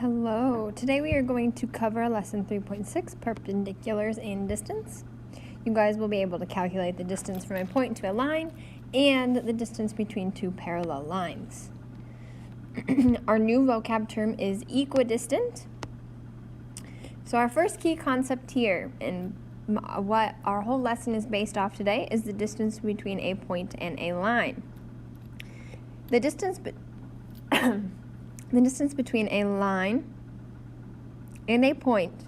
Hello, today we are going to cover lesson 3.6, perpendiculars and distance. You guys will be able to calculate the distance from a point to a line and the distance between two parallel lines. Our new vocab term is equidistant. So our first key concept here, and what our whole lesson is based off today, is the distance between a point and a line. The distance between a line and a point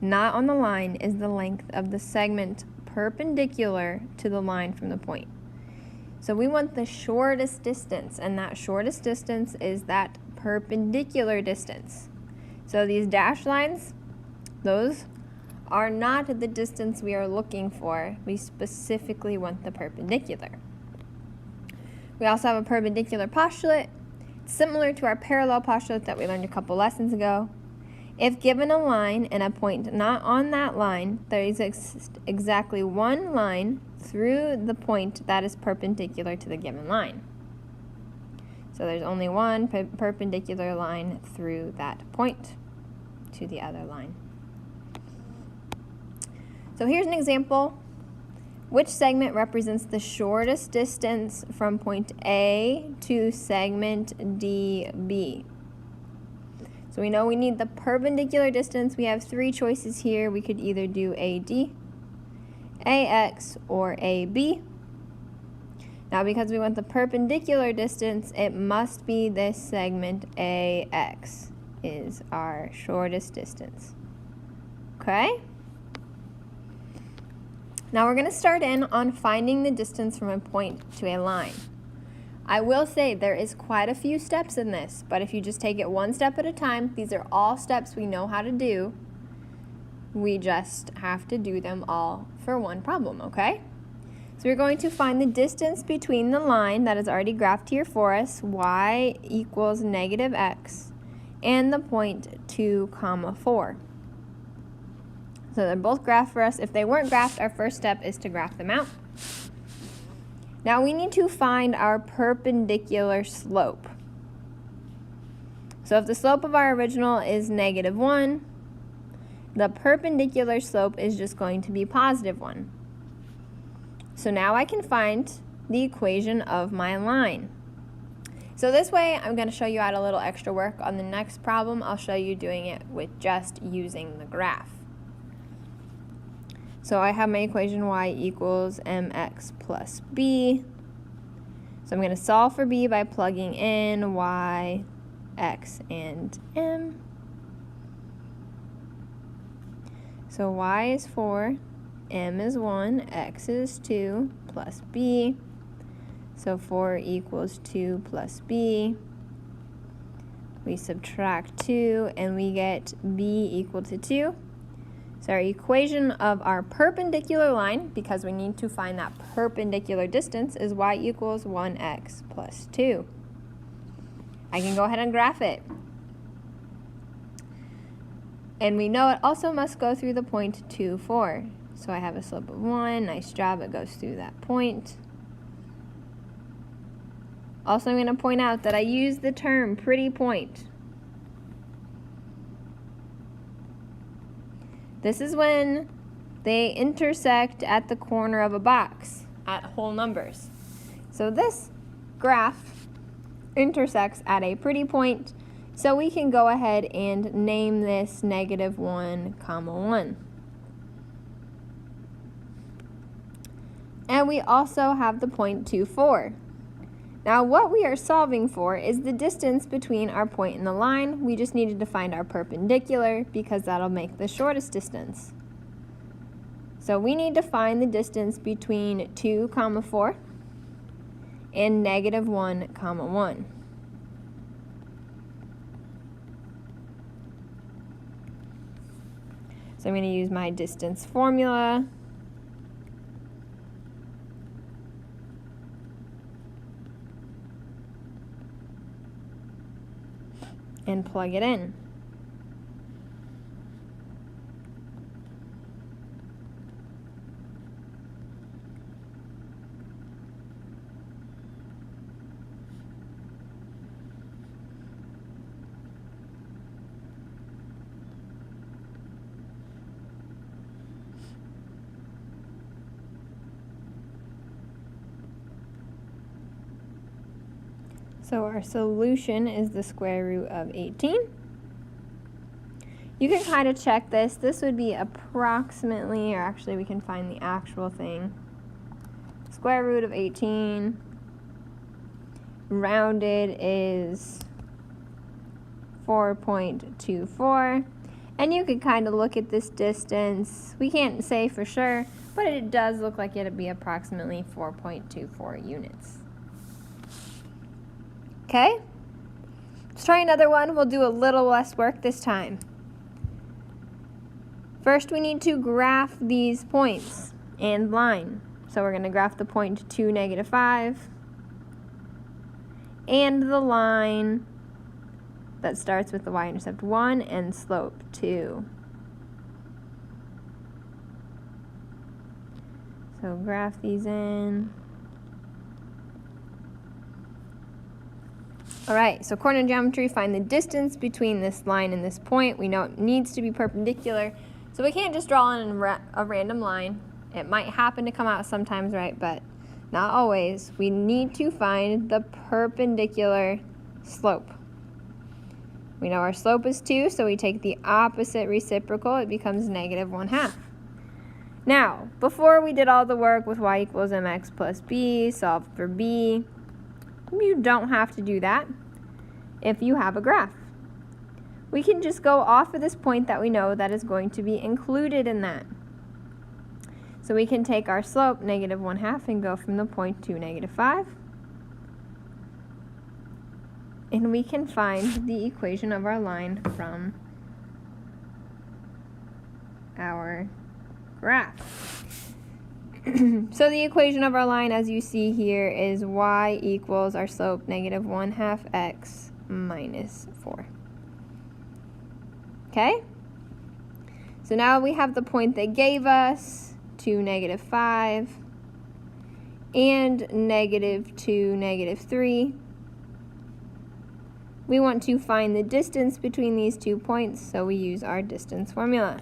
not on the line is the length of the segment perpendicular to the line from the point. So we want the shortest distance, and that shortest distance is that perpendicular distance. So these dashed lines, those are not the distance we are looking for. We specifically want the perpendicular. We also have a perpendicular postulate, similar to our parallel postulate that we learned a couple lessons ago. If given a line and a point not on that line, there exists exactly one line through the point that is perpendicular to the given line. So there's only one perpendicular line through that point to the other line. So here's an example. Which segment represents the shortest distance from point A to segment DB? So we know we need the perpendicular distance. We have three choices here. We could either do AD, AX, or AB. Now because we want the perpendicular distance, it must be this segment AX is our shortest distance. Okay? Now we're going to start in on finding the distance from a point to a line. I will say there is quite a few steps in this, but if you just take it one step at a time, these are all steps we know how to do. We just have to do them all for one problem, okay? So we're going to find the distance between the line that is already graphed here for us, y equals negative x, and the point 2, 4. So they're both graphed for us. If they weren't graphed, our first step is to graph them out. Now we need to find our perpendicular slope. So if the slope of our original is -1, the perpendicular slope is just going to be +1. So now I can find the equation of my line. So this way, I'm going to show you out a little extra work. On the next problem, I'll show you doing it with just using the graph. So I have my equation y equals mx plus b. So I'm going to solve for b by plugging in y, x, and m. So y is 4, m is 1, x is 2, plus b. So 4 equals 2 plus b. We subtract 2, and we get b equal to 2. So our equation of our perpendicular line, because we need to find that perpendicular distance, is y equals 1x plus 2. I can go ahead and graph it. And we know it also must go through the point 2, 4. So I have a slope of 1. Nice job, it goes through that point. Also, I'm going to point out that I use the term pretty point. This is when they intersect at the corner of a box at whole numbers. So this graph intersects at a pretty point, so we can go ahead and name this -1, 1. And we also have the point 2, 4. Now what we are solving for is the distance between our point and the line. We just needed to find our perpendicular because that'll make the shortest distance. So we need to find the distance between 2, 4 and -1, 1. So I'm going to use my distance formula. And plug it in. So our solution is the square root of 18. You can kind of check this. This would be approximately, or actually we can find the actual thing. Square root of 18 rounded is 4.24. And you could kind of look at this distance. We can't say for sure, but it does look like it'd be approximately 4.24 units. Okay? Let's try another one. We'll do a little less work this time. First, we need to graph these points and line. So we're going to graph the point 2, -5, and the line that starts with the y-intercept 1 and slope 2. So graph these in. All right, so coordinate geometry, find the distance between this line and this point. We know it needs to be perpendicular, so we can't just draw in a random line. It might happen to come out sometimes right, but not always. We need to find the perpendicular slope. We know our slope is 2, so we take the opposite reciprocal. It becomes -1/2. Now, before we did all the work with y equals mx plus b, solve for b, you don't have to do that if you have a graph. We can just go off of this point that we know that is going to be included in that. So we can take our slope, -1/2, and go from the point to -5. And we can find the equation of our line from our graph. So the equation of our line, as you see here, is y equals our slope, -1/2 x minus 4. Okay? So now we have the point they gave us, 2, -5, and -2, -3. We want to find the distance between these 2 points, so we use our distance formula.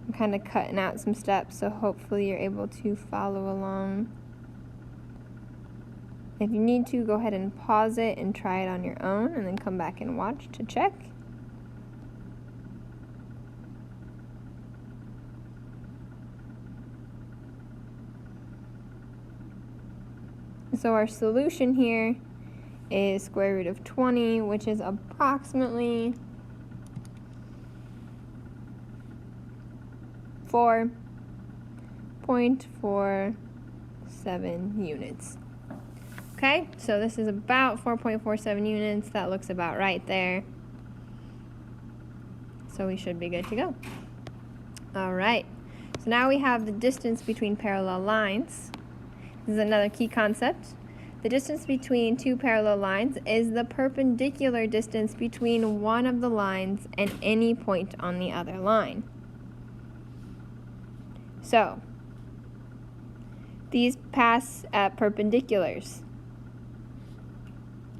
I'm kind of cutting out some steps, so hopefully you're able to follow along. If you need to, go ahead and pause it and try it on your own, and then come back and watch to check. So our solution here is square root of 20, which is approximately 4.47 units. Okay, so this is about 4.47 units. That looks about right there. So we should be good to go. All right, so now we have the distance between parallel lines. This is another key concept. The distance between 2 parallel lines is the perpendicular distance between one of the lines and any point on the other line. So these pass at perpendiculars.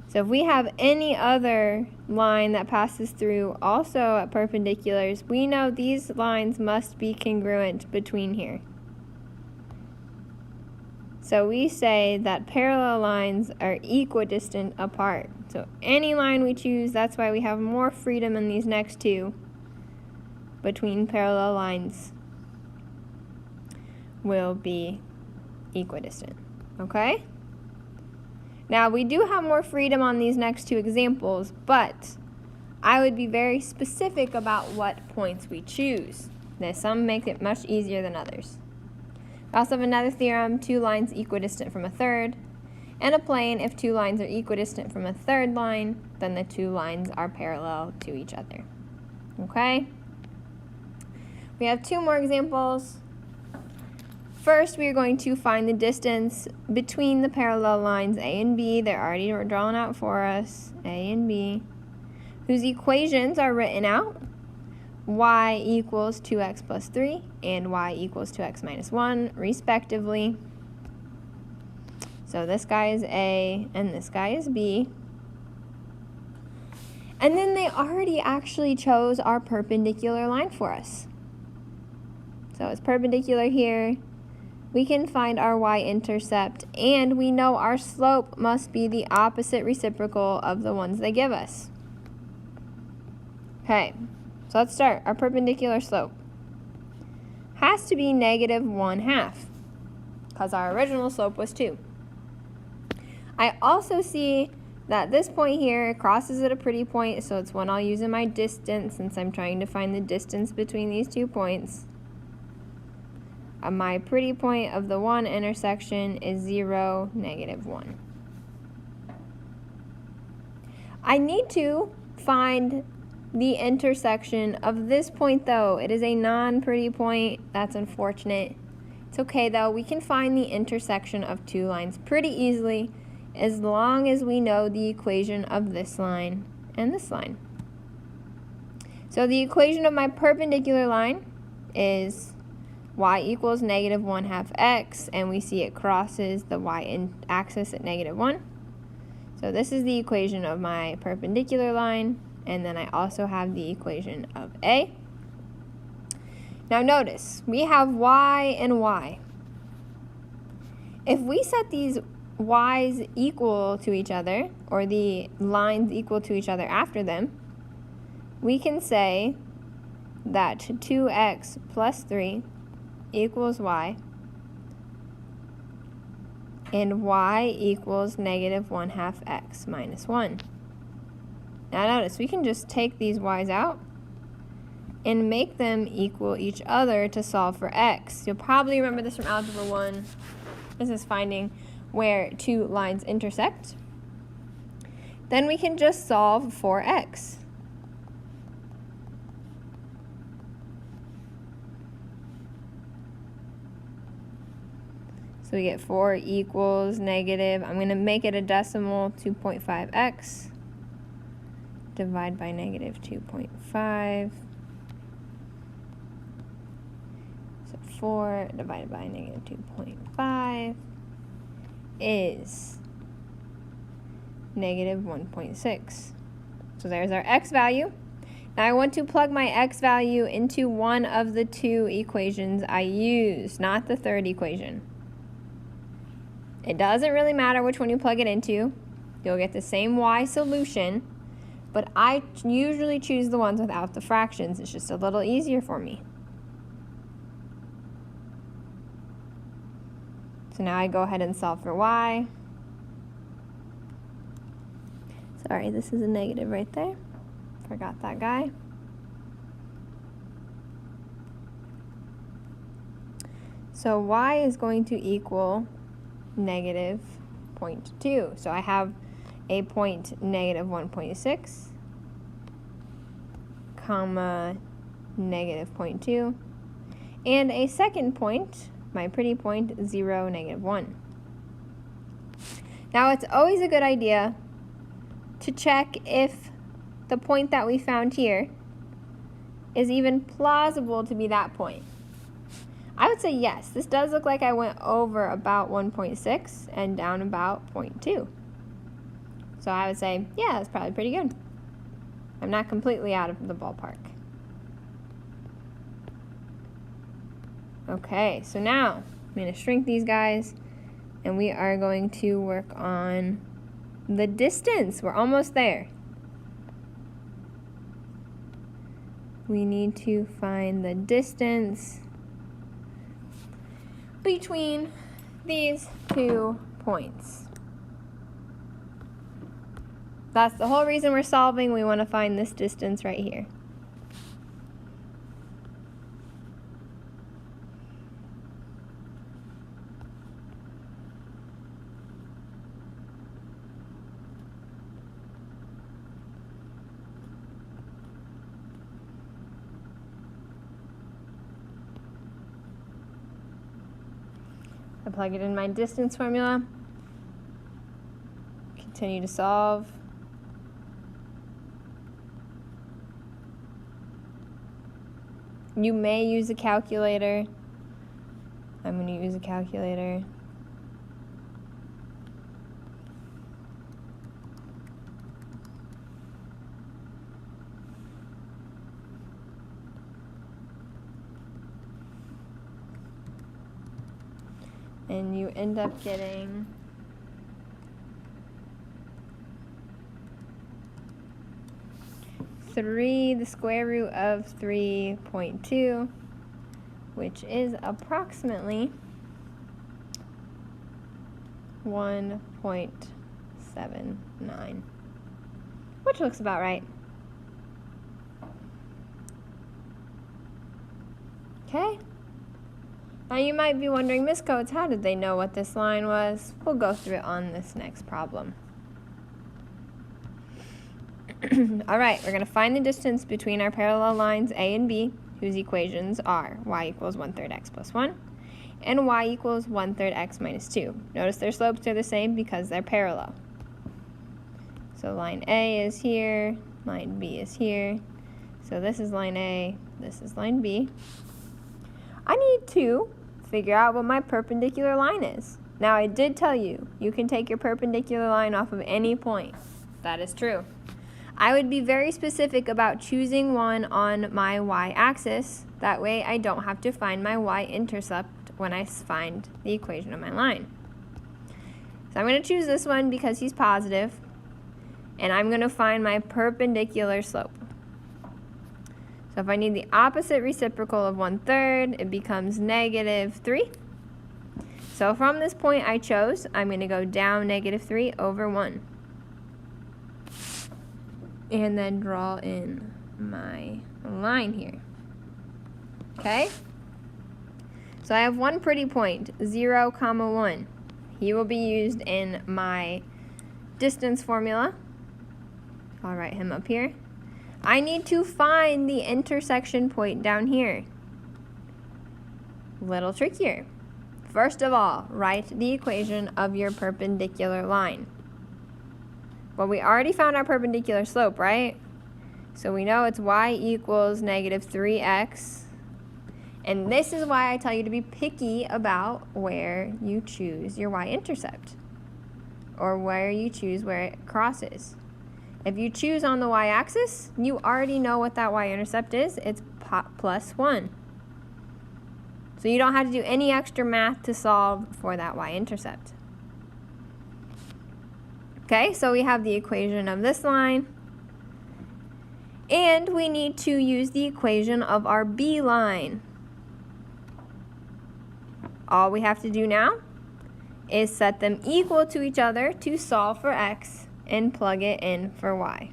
So if we have any other line that passes through also at perpendiculars, we know these lines must be congruent between here. So we say that parallel lines are equidistant apart. So any line we choose, that's why we have more freedom in these next two between parallel lines, will be equidistant. Okay? Now, we do have more freedom on these next two examples, but I would be very specific about what points we choose. Now, some make it much easier than others. We also have another theorem, 2 lines equidistant from a third, and a plane. If 2 lines are equidistant from a third line, then the 2 lines are parallel to each other. Okay? We have 2 more examples. First, we are going to find the distance between the parallel lines A and B. They're already drawn out for us, A and B, whose equations are written out. Y equals 2x plus 3 and y equals 2x minus 1, respectively. So this guy is A and this guy is B. And then they already actually chose our perpendicular line for us. So it's perpendicular here. We can find our y-intercept, and we know our slope must be the opposite reciprocal of the ones they give us. Okay, so let's start. Our perpendicular slope has to be -1/2, because our original slope was 2. I also see that this point here crosses at a pretty point, so it's one I'll use in my distance since I'm trying to find the distance between these 2 points. My pretty point of the 1 intersection is 0, -1. I need to find the intersection of this point though. It is a non-pretty point. That's unfortunate. It's okay though. We can find the intersection of 2 lines pretty easily as long as we know the equation of this line and this line. So the equation of my perpendicular line is y equals -1/2 x, and we see it crosses the y-axis at -1. So this is the equation of my perpendicular line, and then I also have the equation of A. Now notice, we have y and y. If we set these y's equal to each other, or the lines equal to each other after them, we can say that 2x plus 3 equals y, and y equals -1/2 x minus 1. Now notice, we can just take these y's out and make them equal each other to solve for x. You'll probably remember this from Algebra 1. This is finding where 2 lines intersect. Then we can just solve for x. So we get 4 equals negative, I'm going to make it a decimal, 2.5x. Divide by -2.5. So 4 divided by -2.5 is -1.6. So there's our x value. Now I want to plug my x value into one of the 2 equations I used, not the third equation. It doesn't really matter which one you plug it into. You'll get the same y solution, but I usually choose the ones without the fractions. It's just a little easier for me. So now I go ahead and solve for y. Sorry, this is a negative right there. Forgot that guy. So y is going to equal -0.2. So I have a point -1.6, comma -0.2, and a second point, my pretty point, 0, -1. Now it's always a good idea to check if the point that we found here is even plausible to be that point. I would say yes, this does look like I went over about 1.6 and down about 0.2. So I would say, yeah, that's probably pretty good. I'm not completely out of the ballpark. Okay, so now I'm going to shrink these guys, and we are going to work on the distance. We're almost there. We need to find the distance between these 2 points. That's the whole reason we're solving. We want to find this distance right here. I plug it in my distance formula. Continue to solve. You may use a calculator. I'm going to use a calculator. and you end up getting 3, the square root of 3.2, which is approximately 1.79, which looks about right. Okay. Now you might be wondering, Miss Coates, how did they know what this line was? We'll go through it on this next problem. All right, we're going to find the distance between our parallel lines A and B, whose equations are y equals 1/3 x plus 1 and y equals 1/3 x minus 2. Notice their slopes are the same because they're parallel. So line A is here, line B is here. So this is line A, this is line B. I need to figure out what my perpendicular line is. Now I did tell you, you can take your perpendicular line off of any point. That is true. I would be very specific about choosing one on my y-axis. That way I don't have to find my y-intercept when I find the equation of my line. So I'm going to choose this one because he's positive, and I'm going to find my perpendicular slope. So if I need the opposite reciprocal of 1/3, it becomes -3. So from this point I chose, I'm going to go down -3 over 1. And then draw in my line here. Okay? So I have one pretty point, 0, 1. He will be used in my distance formula. I'll write him up here. I need to find the intersection point down here. Little trickier. First of all, write the equation of your perpendicular line. Well, we already found our perpendicular slope, right? So we know it's y equals -3x. And this is why I tell you to be picky about where you choose your y-intercept, or where you choose where it crosses. If you choose on the y-axis, you already know what that y-intercept is. It's +1. So you don't have to do any extra math to solve for that y-intercept. Okay, so we have the equation of this line, and we need to use the equation of our B line. All we have to do now is set them equal to each other to solve for x and plug it in for y.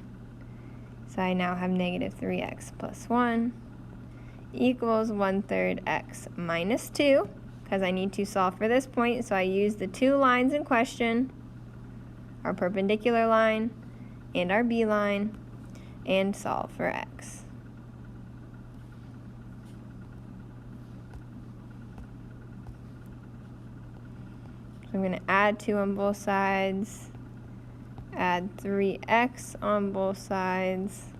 So I now have -3x plus 1 equals 1/3 x minus 2, because I need to solve for this point, so I use the two lines in question, our perpendicular line and our B line, and solve for x. So I'm going to add 2 on both sides, add 3x on both sides.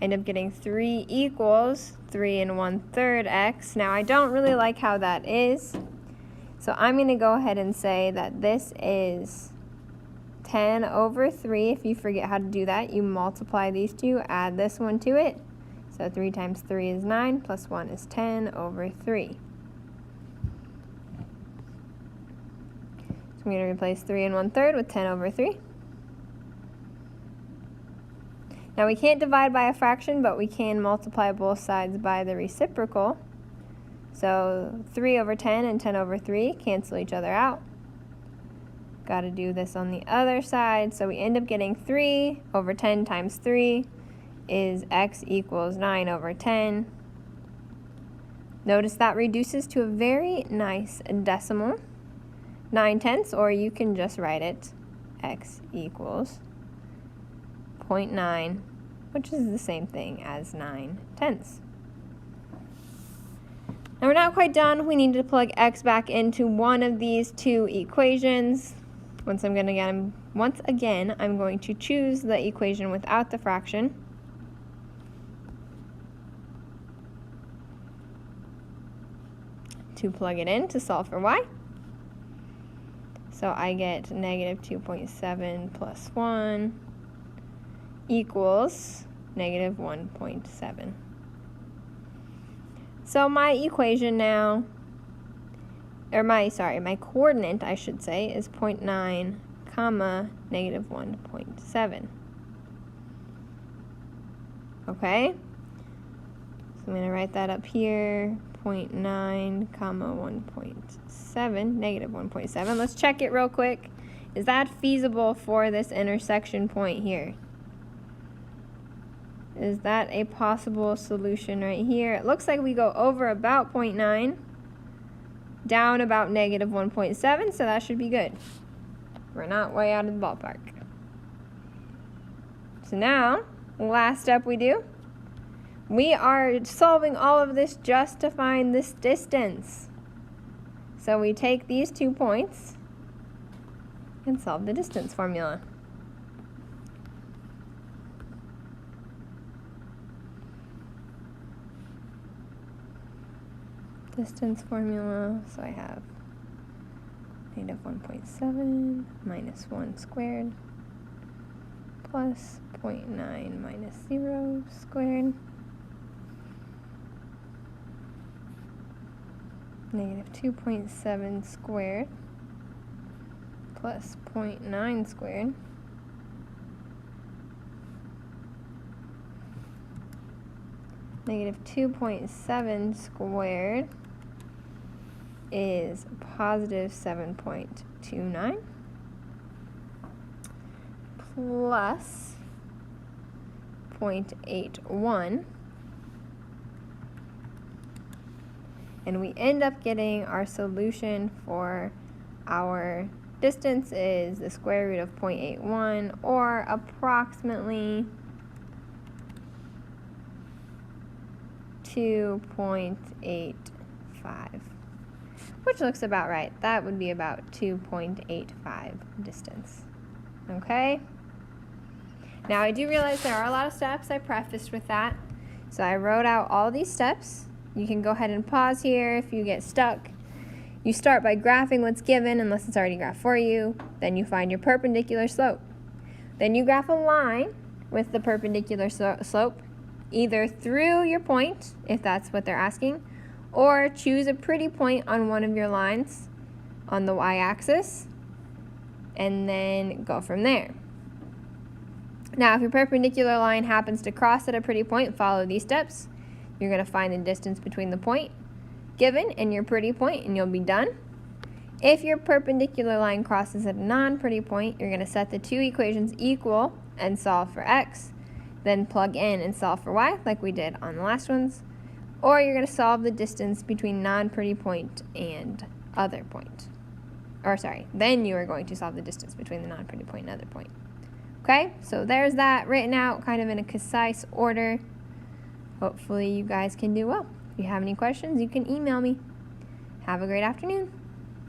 I end up getting 3 equals 3 and 1/3 x. Now I don't really like how that is, so I'm going to go ahead and say that this is 10 over 3. If you forget how to do that, you multiply these two, add this one to it. So 3 times 3 is 9, plus 1 is 10 over 3. So I'm going to replace 3 and 1/3 with 10 over 3. Now we can't divide by a fraction, but we can multiply both sides by the reciprocal. So 3 over 10 and 10 over 3 cancel each other out. Got to do this on the other side. So we end up getting 3 over 10 times 3 is x equals 9 over 10. Notice that reduces to a very nice decimal, 9/10, or you can just write it x equals 0.9, which is the same thing as 9/10. Now we're not quite done. We need to plug x back into one of these two equations. Once again, I'm going to choose the equation without the fraction. To plug it in to solve for y. So I get -2.7 plus 1 equals -1.7. So my equation now my coordinate, I should say, is 0.9, comma, negative 1.7. Okay? So I'm going to write that up here, 0.9, comma, 1.7, negative 1.7. Let's check it real quick. Is that feasible for this intersection point here? Is that a possible solution right here? It looks like we go over about 0.9, down about negative 1.7, so that should be good. We're not way out of the ballpark. So now, last step we do, we are solving all of this just to find this distance. So we take these 2 points and solve the distance formula. Distance formula, so I have negative 1.7 minus 1 squared plus 0.9 minus 0 squared, negative 2.7 squared plus 0.9 squared negative 2.7 squared is positive 7.29 plus 0.81, and we end up getting our solution for our distance is the square root of 0.81, or approximately 2.85, which looks about right. That would be about 2.85 distance. Okay? Now I do realize there are a lot of steps. I prefaced with that. So I wrote out all these steps. You can go ahead and pause here if you get stuck. You start by graphing what's given, unless it's already graphed for you. Then you find your perpendicular slope. Then you graph a line with the perpendicular slope, either through your point, if that's what they're asking, or choose a pretty point on one of your lines on the y-axis, and then go from there. Now, if your perpendicular line happens to cross at a pretty point, follow these steps. You're going to find the distance between the point given and your pretty point, and you'll be done. If your perpendicular line crosses at a non-pretty point, you're going to set the two equations equal and solve for x, then plug in and solve for y like we did on the last ones, or you're going to solve the distance between non-pretty point and other point. Then you are going to solve the distance between the non-pretty point and other point. Okay, so there's that written out kind of in a concise order. Hopefully you guys can do well. If you have any questions, you can email me. Have a great afternoon.